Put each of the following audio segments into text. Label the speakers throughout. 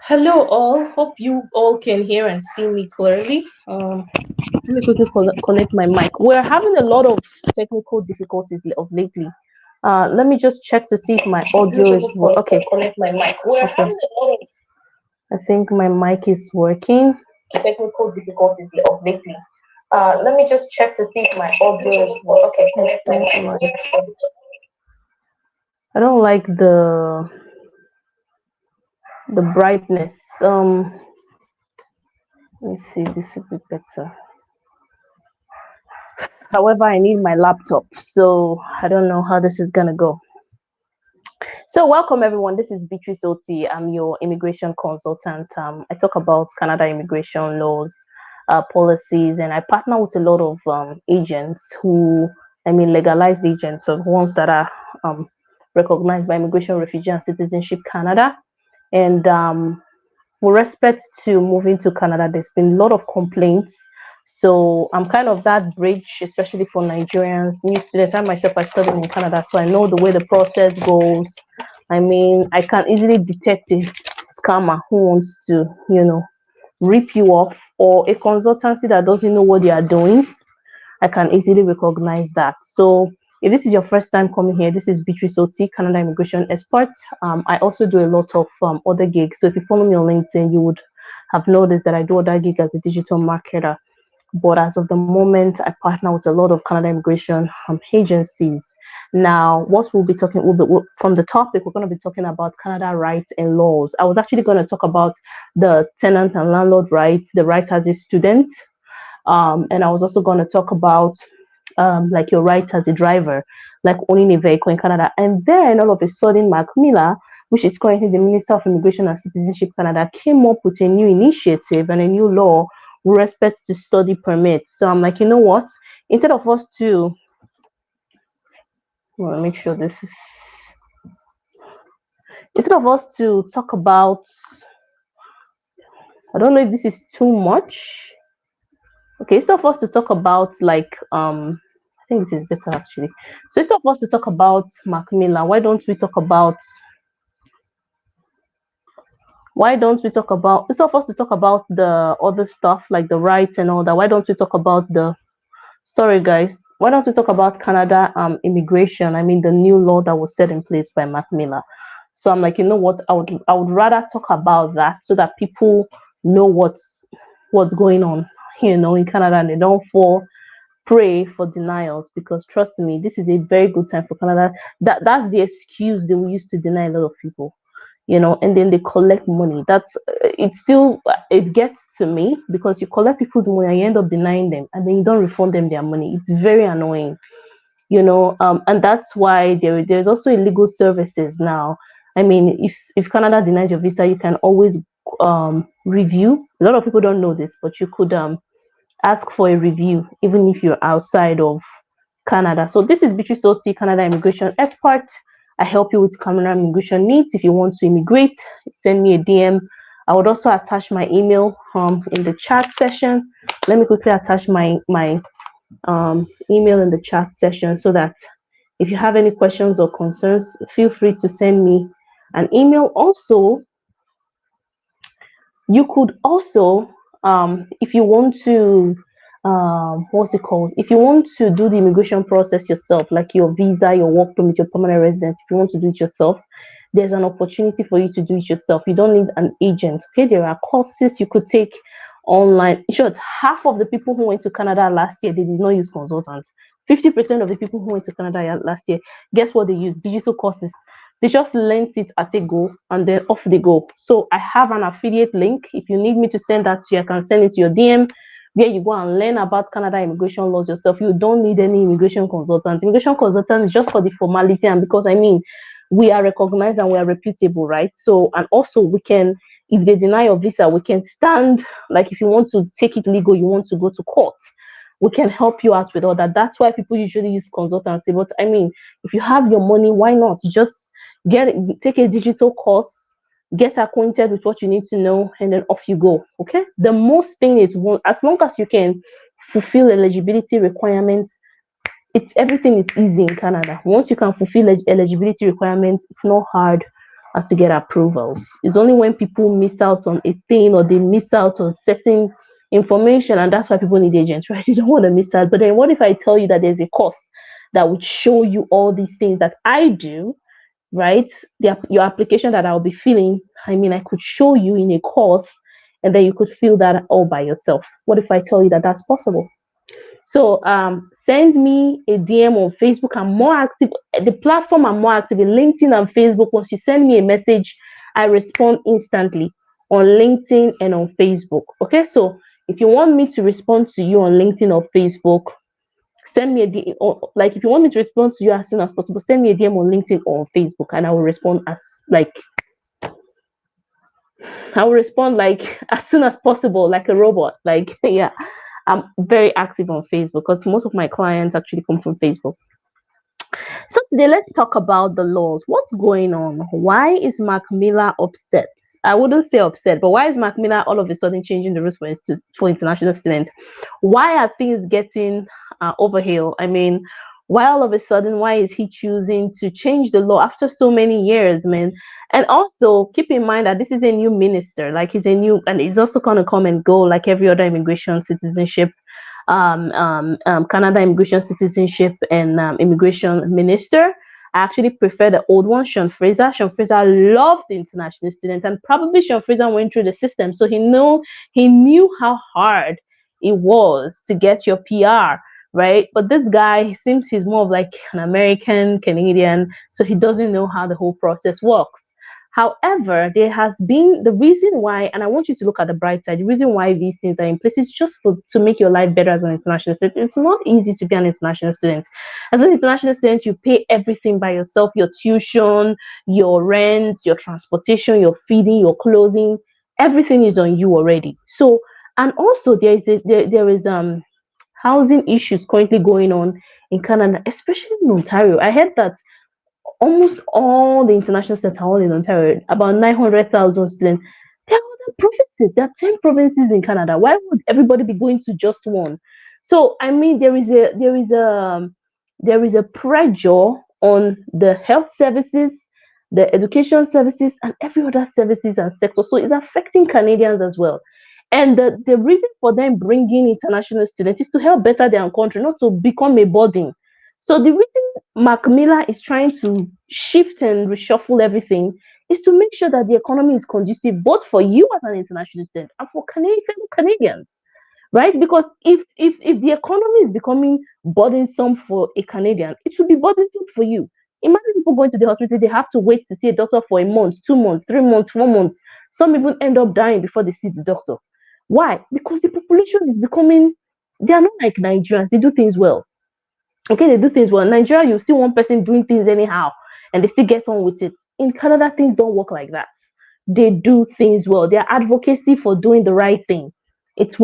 Speaker 1: Hello all, hope you all can hear and see me clearly. Let me quickly connect my mic. We're having a lot of technical difficulties of lately. Let me just check to see if my audio is okay. Connect my mic. We're having a lot of I think my mic is working. Technical difficulties of lately. Let me just check to see if my audio is okay. Connect my mic. I don't like the brightness. Let me see. This would be better. However, I need my laptop, so I don't know how this is gonna go. So, welcome everyone. This is Beatrice Oti. I'm your immigration consultant. I talk about Canada immigration laws, policies, and I partner with a lot of agents who, legalized agents, or ones that are recognized by Immigration, Refugee, and Citizenship Canada. And with respect to moving to Canada, there's been a lot of complaints. So I'm kind of that bridge, especially for Nigerians, new students. I myself, I studied in Canada, so I know the way the process goes. I can easily detect a scammer who wants to, rip you off, or a consultancy that doesn't know what they are doing. I can easily recognize that. So if this is your first time coming here, this is Beatrice Oti, Canada Immigration Expert. I also do a lot of other gigs. So if you follow me on LinkedIn, you would have noticed that I do other gig as a digital marketer. But as of the moment, I partner with a lot of Canada immigration agencies. Now, what from the topic, we're going to be talking about Canada rights and laws. I was actually going to talk about the tenant and landlord rights, the rights as a student, and I was also going to talk about like your rights as a driver, like owning a vehicle in Canada. And then all of a sudden, Mark Miller, which is currently the Minister of Immigration and Citizenship Canada, came up with a new initiative and a new law with respect to study permits. So I'm like, you know what? Instead of us to, well, make sure this is, instead of us to talk about, I don't know if this is too much. Okay, instead of us to talk about like I think this is better actually. So instead of us to talk about Macmillan, why don't we talk about instead of us to talk about the other stuff like the rights and all that, why don't we talk about the sorry guys, why don't we talk about Canada immigration? I mean the new law that was set in place by Macmillan. So I'm like, you know what, I would rather talk about that so that people know what's going on, in Canada, and they don't fall pray for denials, because trust me, this is a very good time for Canada. That's the excuse they will use to deny a lot of people, and then they collect money. It gets to me because you collect people's money and you end up denying them, and then you don't refund them their money. It's very annoying, and that's why there's also illegal services now. I mean, if Canada denies your visa, you can always review. A lot of people don't know this, but you could ask for a review even if you're outside of Canada. So this is Beatrice Oti, Canada Immigration Expert. I help you with Canada immigration needs. If you want to immigrate, send me a DM. I would also attach my email in the chat session. Let me quickly attach my email in the chat session so that if you have any questions or concerns, feel free to send me an email. Also, you could also, if you want to, what's it called? If you want to do the immigration process yourself, like your visa, your work permit, your permanent residence, if you want to do it yourself, there's an opportunity for you to do it yourself. You don't need an agent. Okay, there are courses you could take online. In short, half of the people who went to Canada last year, they did not use consultants. 50% of the people who went to Canada last year, guess what they used? Digital courses. They just lent it at a go and then off they go. So I have an affiliate link. If you need me to send that to you, I can send it to your DM where you go and learn about Canada immigration laws yourself. You don't need any immigration consultant. Immigration consultant is just for the formality, and because we are recognized and we are reputable, right? So, and also we can, if they deny your visa, we can stand, like if you want to take it legal, you want to go to court, we can help you out with all that. That's why people usually use consultancy. But if you have your money, why not just take a digital course, get acquainted with what you need to know, and then off you go. Okay. The most thing is, as long as you can fulfill eligibility requirements, everything is easy in Canada. Once you can fulfill eligibility requirements, it's not hard to get approvals. It's only when people miss out on a thing or they miss out on certain information, and that's why people need agents, right? You don't want to miss out. But then what if I tell you that there's a course that would show you all these things that I do, right? Your application that I'll be filling, I mean, I could show you in a course, and then you could fill that all by yourself. What if I tell you that that's possible? So send me a DM on Facebook. I'm more active. The platform I'm more active in LinkedIn and Facebook. Once you send me a message, I respond instantly on LinkedIn and on Facebook. Okay, so if you want me to respond to you on LinkedIn or Facebook, send me a DM. Or, like, if you want me to respond to you as soon as possible, send me a DM on LinkedIn or on Facebook, and I will respond as soon as possible, like a robot. Like yeah, I'm very active on Facebook because most of my clients actually come from Facebook. So today, let's talk about the laws. What's going on? Why is Mac Miller upset? I wouldn't say upset, but why is Mac Miller all of a sudden changing the rules for international students? Why are things getting overhaul? I mean, why all of a sudden? Why is he choosing to change the law after so many years, man? And also keep in mind that this is a new minister. Like, he's a new, and he's also gonna come and go like every other immigration citizenship Canada immigration citizenship and immigration minister. I actually prefer the old one, Sean Fraser. Sean Fraser loved the international students, and probably Sean Fraser went through the system, so he knew how hard it was to get your PR, right? But this guy, he seems he's more of like an American Canadian, so he doesn't know how the whole process works. However, there has been the reason why, and I want you to look at the bright side. The reason why these things are in place is just to make your life better as an international student. It's not easy to be an international student. As an international student, you pay everything by yourself: your tuition, your rent, your transportation, your feeding, your clothing. Everything is on you already. So, and also there is housing issues currently going on in Canada, especially in Ontario. I heard that almost all the international students are all in Ontario, about 900,000 students. There are other provinces. There are 10 provinces in Canada. Why would everybody be going to just one? So I mean, there is a pressure on the health services, the education services, and every other services and sector. So it's affecting Canadians as well. And the reason for them bringing international students is to help better their country, not to become a burden. So the reason Mac Miller is trying to shift and reshuffle everything is to make sure that the economy is conducive both for you as an international student and for fellow Canadians, right? Because if the economy is becoming burdensome for a Canadian, it should be burdensome for you. Imagine people going to the hospital, they have to wait to see a doctor for a month, 2 months, 3 months, 4 months. Some even end up dying before they see the doctor. Why? Because the population is becoming, they are not like Nigerians, they do things well. Okay, they do things well. In Nigeria, you see one person doing things anyhow and they still get on with it. In Canada, things don't work like that. They do things well. Their advocacy for doing the right thing. It's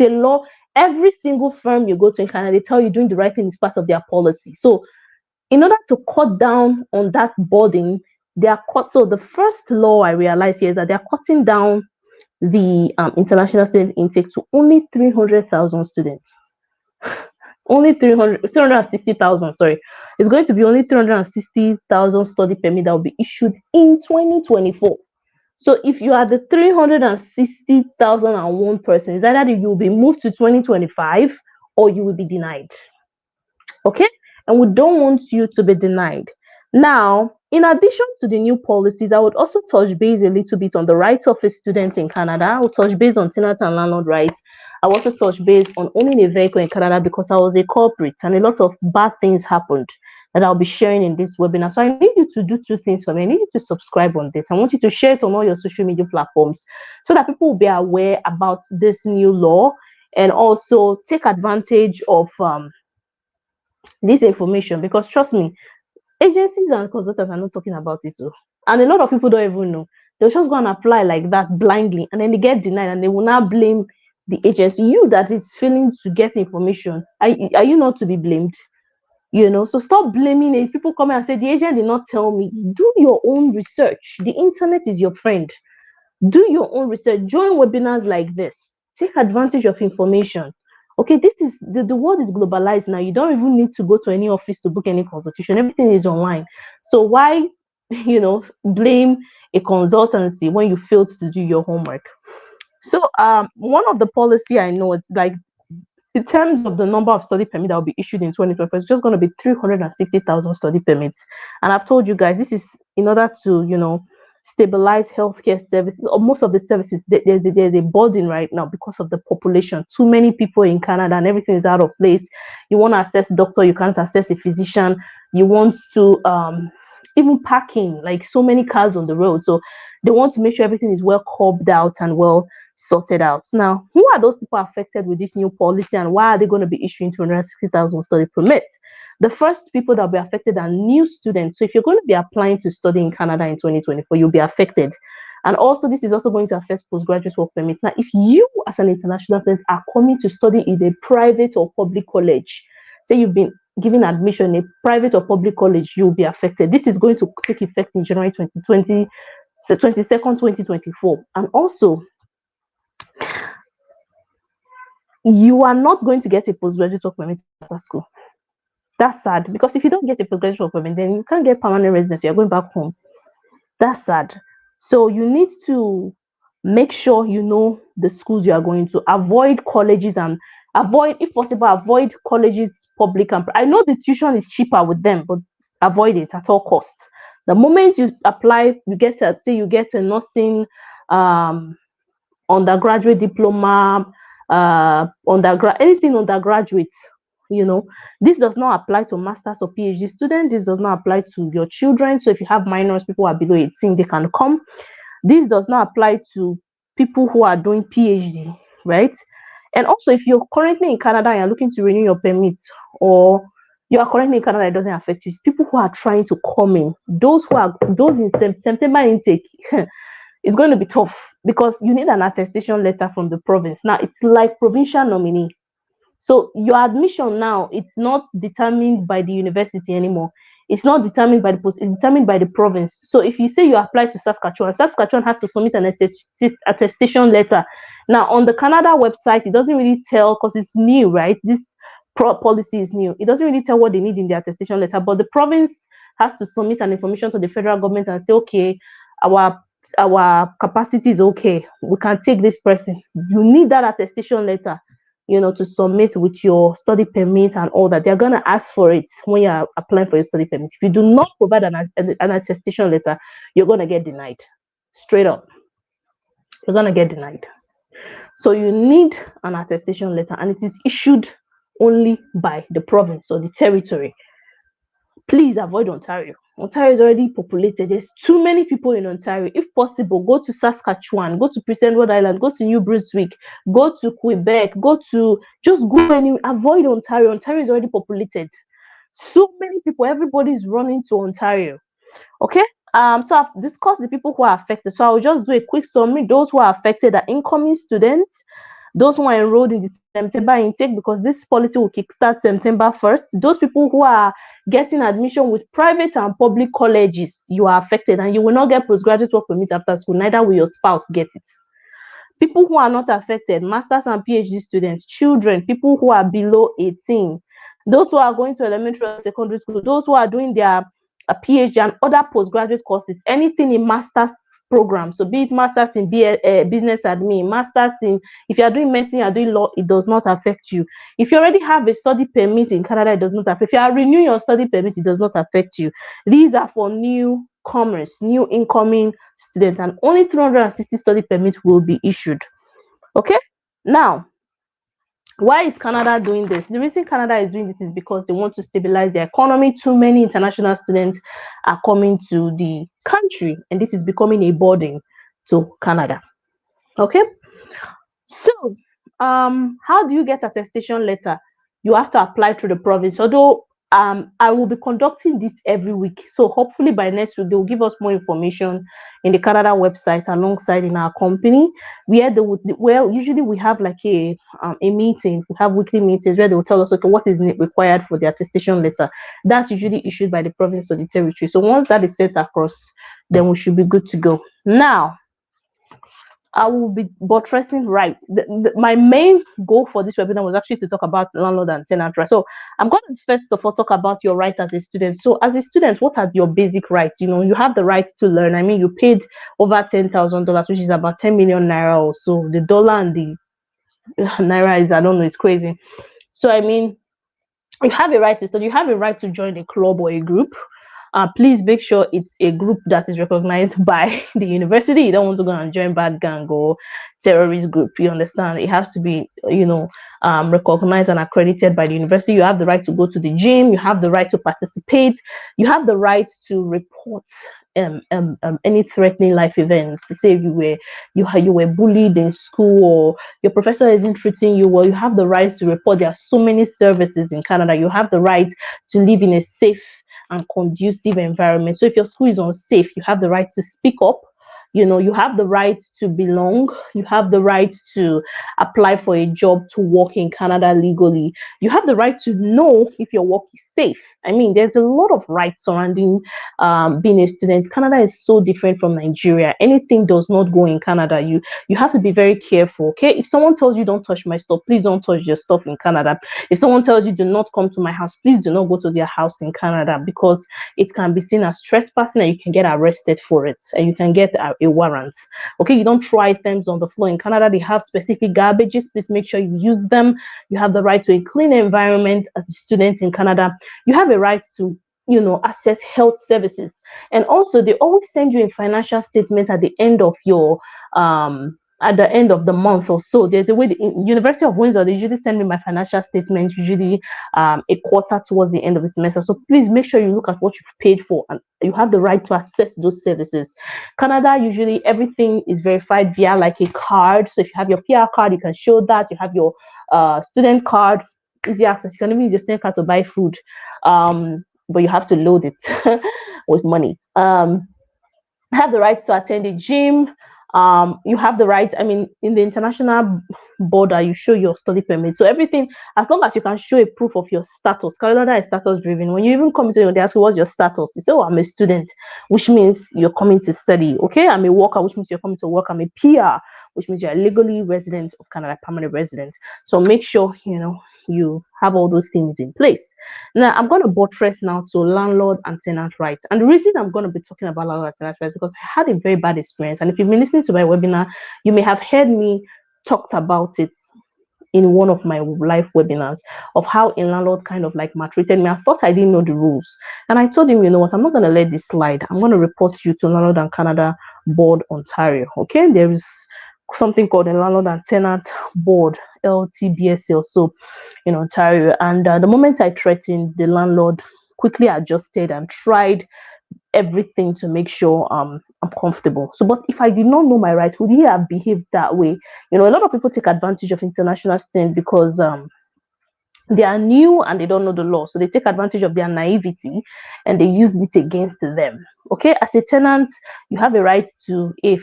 Speaker 1: a law. Every single firm you go to in Canada, they tell you doing the right thing is part of their policy. So in order to cut down on that burden, they are cut. So the first law I realized here is that they are cutting down the international student intake to only 300,000 students. Only 360,000, sorry. It's going to be only 360,000 study permit that will be issued in 2024. So if you are the 360,001 person, it's either you will be moved to 2025 or you will be denied. Okay? And we don't want you to be denied. Now, in addition to the new policies, I would also touch base a little bit on the rights of a student in Canada. I will touch base on tenant and landlord rights. I also touch base on owning a vehicle in Canada because I was a corporate and a lot of bad things happened that I'll be sharing in this webinar. So I need you to do two things for me. I need you to subscribe on this. I want you to share it on all your social media platforms so that people will be aware about this new law and also take advantage of this information, because trust me, agencies and consultants are not talking about it too. And a lot of people don't even know. They'll just go and apply like that blindly and then they get denied and they will now blame the agency. You that is failing to get information, are you not to be blamed? So stop blaming it. People come and say the agent did not tell me. Do your own research. The internet is your friend. Do your own research. Join webinars like this. Take advantage of information. Okay, this is the world is globalized now. You don't even need to go to any office to book any consultation. Everything is online. So why blame a consultancy when you failed to do your homework. So one of the policy I know, it's like in terms of the number of study permits that will be issued in 2024, it's just going to be 360,000 study permits. And I've told you guys, this is in order to, stabilize healthcare services, or most of the services. There's a burden right now because of the population. Too many people in Canada and everything is out of place. You want to access a doctor, you can't access a physician. You want to even parking, like so many cars on the road. So they want to make sure everything is well curbed out and well sorted out. Now, who are those people affected with this new policy, and why are they going to be issuing 260,000 study permits? The first people that will be affected are new students. So if you're going to be applying to study in Canada in 2024, you'll be affected. And also, this is also going to affect postgraduate work permits. Now, if you as an international student are coming to study in a private or public college, say you've been given admission in a private or public college, you'll be affected. This is going to take effect in January 2020, 22nd, 2024. And also, you are not going to get a postgraduate work permit after school. That's sad, because if you don't get a postgraduate work permit, then you can't get permanent residency. You're going back home. That's sad. So you need to make sure you know the schools you are going to. Avoid colleges and if possible, avoid colleges, public and I know the tuition is cheaper with them, but avoid it at all costs. The moment you apply, you get a nursing undergraduate diploma, anything undergraduate. This does not apply to masters or PhD students. This does not apply to your children. So if you have minors, people who are below 18, they can come. This does not apply to people who are doing PhD, right? And also, if you're currently in Canada and you're looking to renew your permit, or you are currently in Canada, it doesn't affect you. It's people who are trying to come in. Those in September intake, it's going to be tough because you need an attestation letter from the province. Now, it's like provincial nominee. So your admission now, it's not determined by the university anymore. It's not determined by the post, it's determined by the province. So if you say you apply to Saskatchewan, Saskatchewan has to submit an attestation letter. Now, on the Canada website, it doesn't really tell, because it's new, right? This policy is new. It doesn't really tell what they need in the attestation letter, but the province has to submit an information to the federal government and say, okay, our capacity is okay. We can take this person. You need that attestation letter, to submit with your study permit and all that. They're going to ask for it when you're applying for your study permit. If you do not provide an attestation letter, you're going to get denied. Straight up. You're going to get denied. So you need an attestation letter, and it is issued only by the province or the territory. Please avoid Ontario. Ontario is already populated. There's too many people in Ontario. If possible, go to Saskatchewan, go to Prince Edward Island, go to New Brunswick, go to Quebec, avoid Ontario. Ontario is already populated. So many people, everybody is running to Ontario. Okay. So I've discussed the people who are affected. So I'll just do a quick summary. Those who are affected are incoming students, those who are enrolled in the September intake, because this policy will kickstart September 1st. Those people who are getting admission with private and public colleges, you are affected, and you will not get postgraduate work permit after school. Neither will your spouse get it. People who are not affected, masters and PhD students, children, people who are below 18, those who are going to elementary or secondary school, those who are doing their PhD and other postgraduate courses, anything in master's program. So be it masters in business admin, masters in, if you are doing medicine, you are doing law, it does not affect you. If you already have a study permit in Canada, it does not affect. If you are renewing your study permit, it does not affect you. These are for newcomers, new incoming students, and only 360 study permits will be issued. Okay. Now, why is Canada doing this? The reason Canada is doing this is because they want to stabilize the economy. Too many international students are coming to the country, and this is becoming a burden to Canada. Okay. So, how do you get attestation letter? You have to apply through the province. Although I will be conducting this every week, so hopefully by next week they will give us more information in the Canada website alongside in our company, where usually we have like a meeting. We have weekly meetings where they will tell us, okay, what is required for the attestation letter. That's usually issued by the province or the territory. So once that is sent across, then we should be good to go. Now, I will be buttressing rights. My main goal for this webinar was actually to talk about landlord and tenant rights. So I'm going to first of all talk about your rights as a student. So as a student, what are your basic rights? You know, you have the right to learn. I mean, you paid over $10,000, which is about 10 million naira or so. The dollar and the naira is, I don't know, it's crazy. So I mean, you have a right to study. You have a right to join a club or a group. Please make sure it's a group that is recognized by the university. You don't want to go and join bad gang or terrorist group. You understand? It has to be, you know, recognized and accredited by the university. You have the right to go to the gym. You have the right to participate. You have the right to report any threatening life events. Say if you were bullied in school, or your professor isn't treating you well, you have the right to report. There are so many services in Canada. You have the right to live in a safe and conducive environment. So if your school is unsafe, you have the right to speak up. You know, you have the right to belong. You have the right to apply for a job, to work in Canada legally. You have the right to know if your work is safe. I mean, there's a lot of rights surrounding being a student. Canada is so different from Nigeria. Anything does not go in Canada. You have to be very careful. Okay, if someone tells you don't touch my stuff, please don't touch your stuff in Canada. If someone tells you do not come to my house, please do not go to their house in Canada, because it can be seen as trespassing and you can get arrested for it, and you can get a warrant. Okay, you don't throw items on the floor. In Canada, they have specific garbages. Please make sure you use them. You have the right to a clean environment as a student in Canada. You have a right to, you know, access health services. And also, they always send you a financial statement at the end of your at the end of the month or so. There's a way, the University of Windsor, they usually send me my financial statement, usually a quarter towards the end of the semester. So please make sure you look at what you've paid for, and you have the right to access those services. Canada, usually everything is verified via like a card. So if you have your PR card, you can show that. You have your student card, easy access. You can even use your student card to buy food, but you have to load it with money. Have the right to attend a gym. You have the right, I mean, in the international border, you show your study permit. So everything, as long as you can show a proof of your status. Canada is status driven. When you even come to, they ask you what's your status. You say, oh, I'm a student, which means you're coming to study. Okay, I'm a worker, which means you're coming to work. I'm a PR, which means you're legally resident of Canada, permanent resident. So make sure, you know, you have all those things in place. Now, I'm going to buttress now to landlord and tenant rights. And the reason I'm going to be talking about landlord and tenant rights, because I had a very bad experience. And if you've been listening to my webinar, you may have heard me talked about it in one of my live webinars, of how a landlord kind of like maltreated me. I thought I didn't know the rules. And I told him, you know what, I'm not going to let this slide. I'm going to report you to Landlord and Canada Board Ontario. Okay, there is something called the Landlord and Tenant Board, LTBSL, so in Ontario. And the moment I threatened, the landlord quickly adjusted and tried everything to make sure I'm comfortable. So, but if I did not know my rights, would he have behaved that way? You know, a lot of people take advantage of international students because they are new and they don't know the law, so they take advantage of their naivety and they use it against them. Okay, as a tenant, you have a right to a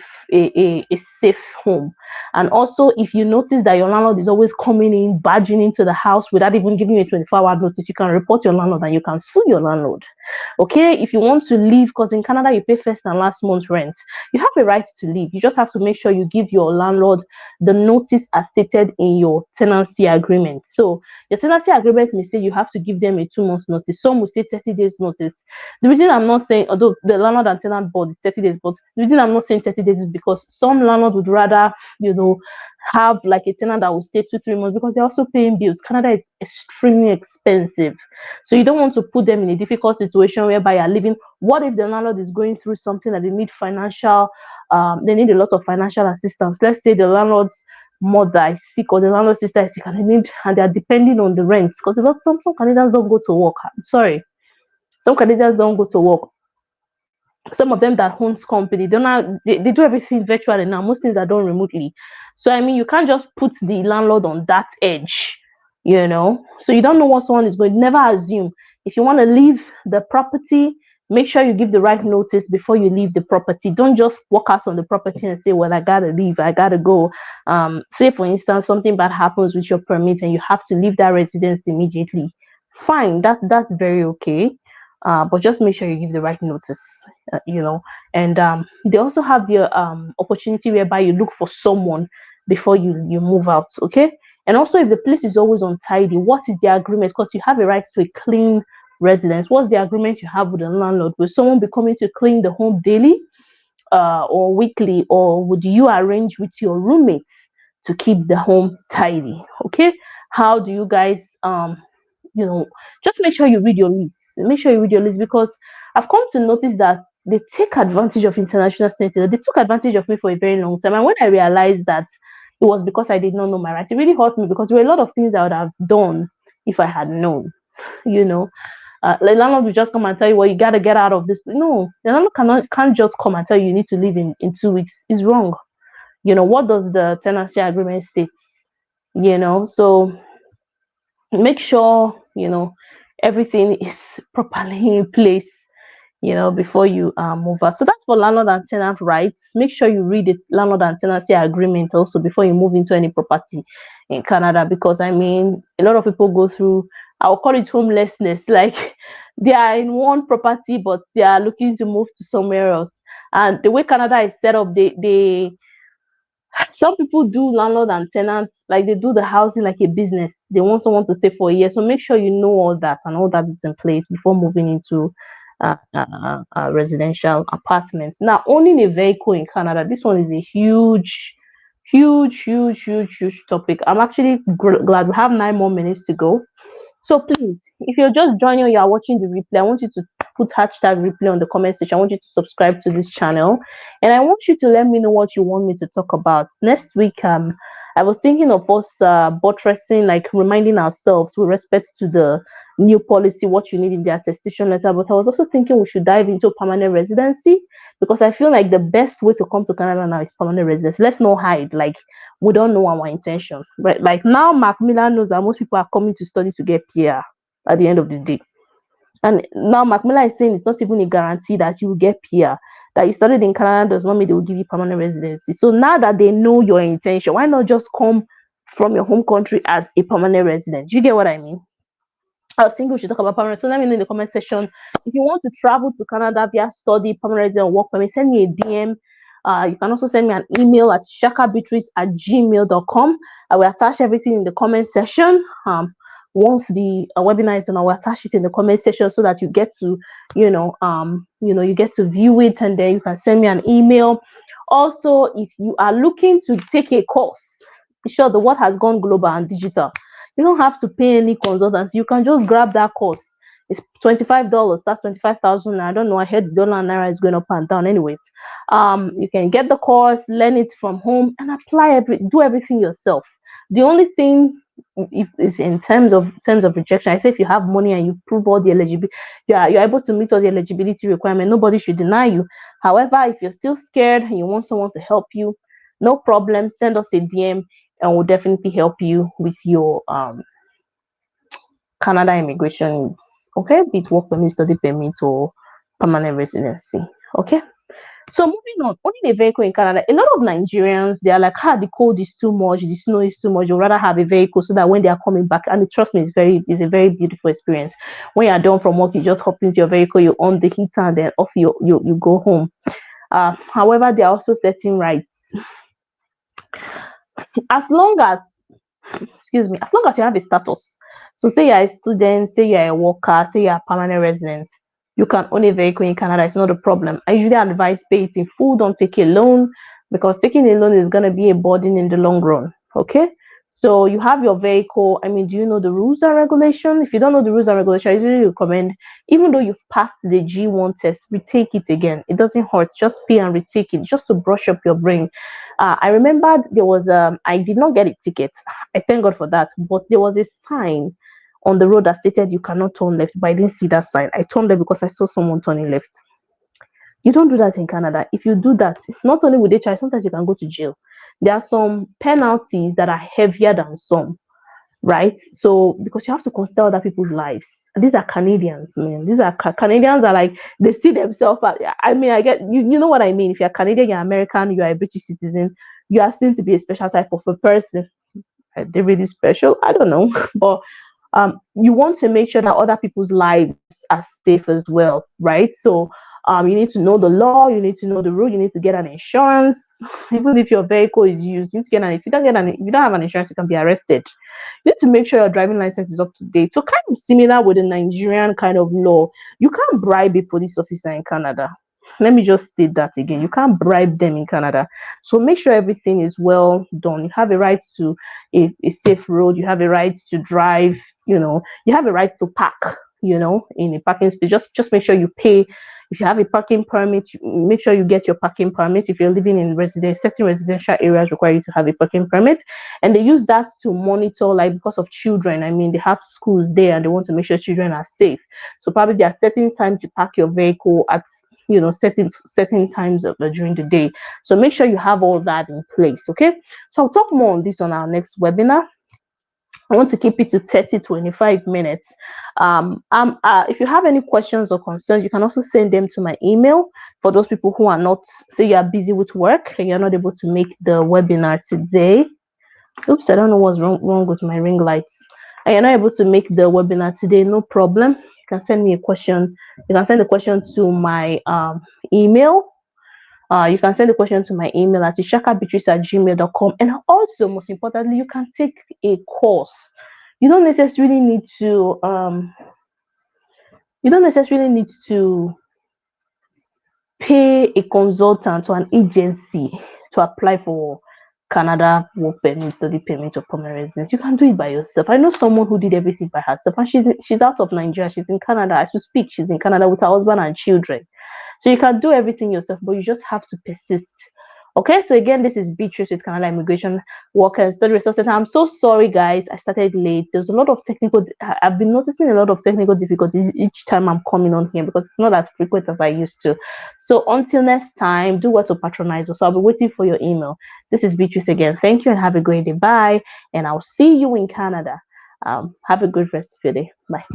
Speaker 1: safe home. And also, if you notice that your landlord is always coming in, barging into the house without even giving you a 24-hour notice, you can report your landlord and you can sue your landlord. Okay, if you want to leave, because in Canada you pay first and last month's rent, you have a right to leave. You just have to make sure you give your landlord the notice as stated in your tenancy agreement. So your tenancy agreement may say you have to give them a 2 months notice. Some will say 30 days notice. The reason I'm not saying, although the landlord and tenant board is 30 days, but the reason I'm not saying 30 days is because some landlords would rather, you know, have like a tenant that will stay 2-3 months, because they're also paying bills. Canada is extremely expensive, so you don't want to put them in a difficult situation whereby you're living. What if the landlord is going through something that they need financial, they need a lot of financial assistance? Let's say the landlord's mother is sick or the landlord's sister is sick, and they are depending on the rent, because some Canadians don't go to work. Sorry, some Canadians don't go to work. Some of them that owns company, they do everything virtually now. Most things are done remotely. So I mean, you can't just put the landlord on that edge, you know. So you don't know what someone is going. Never assume. If you want to leave the property, make sure you give the right notice before you leave the property. Don't just walk out on the property and say, well, I gotta leave, I gotta go. Say for instance, something bad happens with your permit and you have to leave that residence immediately. Fine, that's very okay. but just make sure you give the right notice, and they also have the opportunity whereby you look for someone before you move out. Okay. And also, if the place is always untidy, what is the agreement? Because you have a right to a clean residence. What's the agreement you have with the landlord? Will someone be coming to clean the home daily, or weekly, or would you arrange with your roommates to keep the home tidy? Okay. How do you guys just make sure you read your list. Make sure you read your list, because I've come to notice that they take advantage of international students. They took advantage of me for a very long time, and when I realized that it was because I did not know my rights, it really hurt me, because there were a lot of things I would have done if I had known. you know the landlord will just come and tell you, well, you got to get out of this. No, the landlord can't just come and tell you you need to leave in 2 weeks. It's wrong. What does the tenancy agreement states? So make sure everything is properly in place, before you move out. So that's for landlord and tenant rights. Make sure you read the landlord and tenancy agreement also before you move into any property in Canada, because I mean, a lot of people go through, I'll call it homelessness, like they are in one property but they are looking to move to somewhere else. And the way Canada is set up, they some people do landlord and tenants, like they do the housing like a business. They want someone to stay for a year. So make sure you know all that, and all that is in place before moving into residential apartments. Now, owning a vehicle in Canada, this one is a huge, huge, huge, huge, huge topic. I'm actually glad we have 9 more minutes to go. So please, if you're just joining or you are watching the replay, I want you to put hashtag replay on the comment section. I want you to subscribe to this channel, and I want you to let me know what you want me to talk about next week. I was thinking of us buttressing, like reminding ourselves with respect to the new policy, what you need in the attestation letter. But I was also thinking we should dive into permanent residency, because I feel like the best way to come to Canada now is permanent residency. Let's not hide, like we don't know our intention, right? Like now, Macmillan knows that most people are coming to study to get PR at the end of the day. And now Macmillan is saying it's not even a guarantee that you will get PR. That you studied in Canada does not mean they will give you permanent residency. So now that they know your intention, why not just come from your home country as a permanent resident? Do you get what I mean? I was thinking we should talk about permanent. So let me know in the comment section. If you want to travel to Canada via study, permanent resident, work permit, send me a DM. You can also send me an email at shakabeatrice@gmail.com. I will attach everything in the comment section. Once the webinar is done, I will attach it in the comment section so that you get to, you get to view it, and then you can send me an email. Also, if you are looking to take a course, be sure the world has gone global and digital. You don't have to pay any consultants. You can just grab that course. It's $25. That's 25,000. I don't know. I heard the dollar and naira is going up and down. Anyways, you can get the course, learn it from home, and do everything yourself. The only thing, if is in terms of rejection, I say if you have money and you prove all the eligibility, you're able to meet all the eligibility requirement, nobody should deny you. However, if you're still scared and you want someone to help you, no problem. Send us a DM, and we'll definitely help you with your Canada immigration needs. Okay, be it work permit, study permit, or permanent residency. Okay. So moving on, owning a vehicle in Canada, a lot of Nigerians, they are like, the cold is too much, the snow is too much. You'd rather have a vehicle so that when they are coming back, and trust me, it's a very beautiful experience. When you are done from work, you just hop into your vehicle, you on the heater, and then off you go home. However, there are also certain rights. As long as you have a status. So say you're a student, say you're a worker, say you're a permanent resident, you can own a vehicle in Canada. It's not a problem. I usually advise pay it in full, don't take a loan, because taking a loan is going to be a burden in the long run. Okay. So you have your vehicle. I mean, do you know the rules and regulation? If you don't know the rules and regulation, I usually recommend, even though you've passed the G1 test, retake it again. It doesn't hurt. Just pay and retake it, just to brush up your brain. I remembered there was I did not get a ticket. I thank God for that. But there was a sign on the road that stated you cannot turn left, but I didn't see that sign. I turned left because I saw someone turning left. You don't do that in Canada. If you do that, not only will they charge, sometimes you can go to jail. There are some penalties that are heavier than some, right? So because you have to consider other people's lives. These are Canadians, man. These are Canadians are like, they see themselves. I mean, I get you know what I mean. If you're Canadian, you're American, you are a British citizen, you are seen to be a special type of a person. Are they really special? I don't know, but you want to make sure that other people's lives are safe as well, right? So you need to know the law, you need to know the rule, you need to get an insurance. Even if your vehicle is used, you need to get an, if you don't have an insurance, you can be arrested. You need to make sure your driving license is up to date. So kind of similar with the Nigerian kind of law, you can't bribe a police officer in Canada. Let me just state that again. You can't bribe them in Canada. So make sure everything is well done. You have a right to a safe road. You have a right to drive. You have a right to park. In a parking space. Just make sure you pay. If you have a parking permit, make sure you get your parking permit. If you're living in certain residential areas require you to have a parking permit, and they use that to monitor, like because of children. I mean, they have schools there, and they want to make sure children are safe. So probably there are certain times to park your vehicle at certain times during the day. So make sure you have all that in place. Okay, so I'll talk more on this on our next webinar. I want to keep it to 30-25 minutes. If you have any questions or concerns, you can also send them to my email. For those people who are not, say you are busy with work and you're not able to make the webinar today. Oops, I don't know what's wrong with my ring lights. And you're not able to make the webinar today, no problem. You can send me a question. You can send the question to my email. You can send a question to my email at ishakabeatrice@gmail.com. And also, most importantly, you can take a course. You don't necessarily need to pay a consultant or an agency to apply for Canada work permit, study permit, or permanent residence. You can do it by yourself. I know someone who did everything by herself, and she's out of Nigeria. She's in Canada as we speak. She's in Canada with her husband and children. So you can do everything yourself, but you just have to persist. Okay, so again, this is Beatrice with Canada Immigration Worker Study Resource Center. I'm so sorry, guys. I started late. There's a lot of I've been noticing a lot of technical difficulties each time I'm coming on here because it's not as frequent as I used to. So until next time, do what to patronize us. So I'll be waiting for your email. This is Beatrice again. Thank you and have a great day. Bye. And I'll see you in Canada. Have a good rest of your day. Bye.